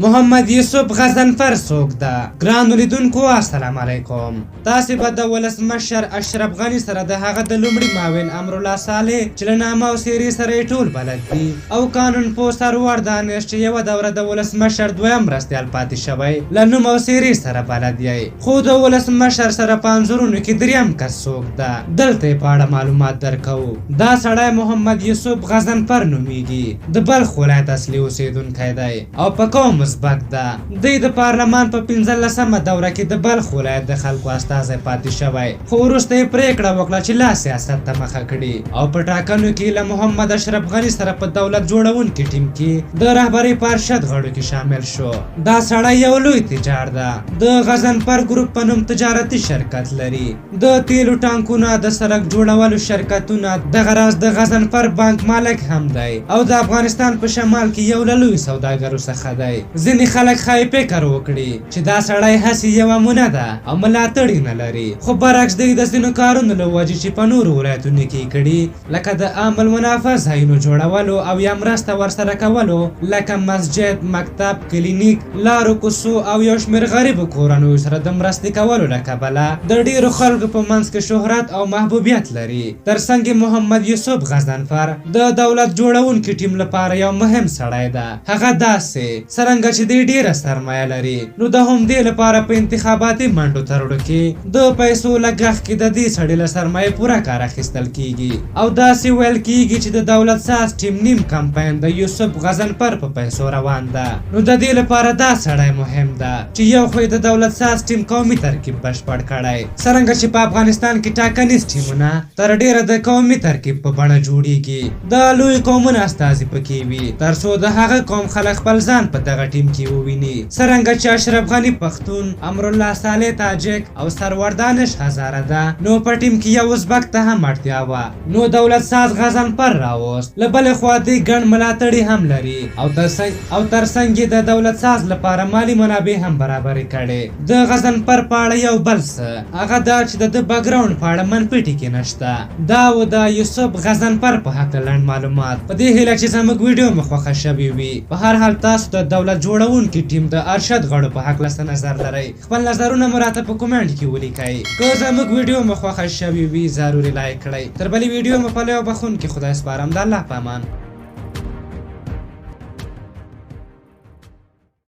محمد یوسف غضنفر څوک ده؟ ګرانو لیدونکو السلام علیکم. تاسې به د ولسمشر اشرف غني سره د هغه د لومړي معاون امرالله صالح چې له نامه او څېرې سره یې ټول بلد دي او قانون پوه سرور دانش چې یوه دوره د ولسمشر دویم مرستیال پاتې شوی له نوم او څېرې سره بلد یې. خو د ولسمشر سره په انځورونو کې دریم کس څوک ده؟ دلته یې په اړه معلومات درکوو. دا سړی محمد یوسف غضنفر نومیږي، د بلخ ولایت اصلي اوسېدونکی دی او په قوم ازبک ده. دی د پارلمان په 15مه دوره کې د بلخ ولایت د خلکو استازی پاتې شوی، خو وروسته یې پرېکړه وکړه چې لا سیاست ته مخه کړي او په ټاکنو کې له محمد اشرف غني سره په دولت جوړونکي ټیم کې د رهبرۍ پارشد غړو کې شامل شو. دا سړی یو لوی تجار ده، د غضنفر ګروپ په نوم تجارتي شرکت لري، د تیلو ټانکونه د سړک جوړولو شرکتونه، دغه راز د غضنفر بانک مالک هم دی او د افغانستان په شمال کې یو له لویو سوداګرو څخه دی. ځینې خلک ښایي فکر وکړي چې دا سړی هسې یوه مونه ده او ملاتړي نه لري، خو برعکس دی د ځینو کارونو له وجې چې په نورو ولایتونو کې یې کړي، لکه د عام المنافع ځایونو جوړولو او یا مرسته ورسره کولو، لکه مسجد، مکتب، کلینیک، لارو کوڅو او یو شمېر غریبو کورنیو سره د مرستې کولو له کبله د ډېرو خلکو په منځ کې شهرت او محبوبیت لري. ترڅنګ محمد یوسف غضنفر د دولت جوړونکي ټیم لپاره یو مهم سړی ده. هغه داسې څرنګه چې دی ډېره سرمایه لري، نو د همدې لپاره په انتخاباتي منډو ترړو کې د پیسو لګښت کې د دې سړي له سرمایې پوره کار اخیستل کیږي او داسې ویل کیږي چې د دولت ساز ټیم نیم کمپاین د یوسف غضنفر په پیسو روان ده. نو د دې لپاره دا سړی مهم ده چې یو خو د دولت ساز ټیم قومي ترکیب بشپړ کړی، څرنګه چې په افغانستان کې ټاکنیز ټیمونه تر ډېره د قومي ترکیب په بڼه جوړیږي، د لوی قومونو استازي پکې وي ترڅو د هغه قوم خلک خپل ځان په دغه ټیم کې وویني، څرنګه چې اشرف غني پښتون، امرالله صالح تاجک او سرور دانش هزاره ده، نو په ټیم کې یو ازبک ته هم اړتیا وه. نو دولت ساز غضنفر راوست. له بلې خوا دی ګڼ ملاتړي هم لري او ترڅنګ یې د دولت ساز لپاره مالي منابع هم برابرې کړې. د غضنفر په اړه یو بل څه هغه دا چې د ده بیکګراونډ په اړه منفي ټکي نشته. دا و د یوسف غضنفر په هکله لنډ معلومات. په دې هیله چې زموږ ویډیو مو خوښه شوې وي. په هر حال تاسو د دولت جوړونکي ټیم د ارشد غړو په هکله څه نظر لرئ؟ خپل نظرونه مو راته په کومنټ کې ولیکئ. که زموږ ویډیو مو خوښه شوې وي ضروري لایک کړئ. تر بلې ویډیو مو په لیو بخون کې خدای سپارم. د الله په امان.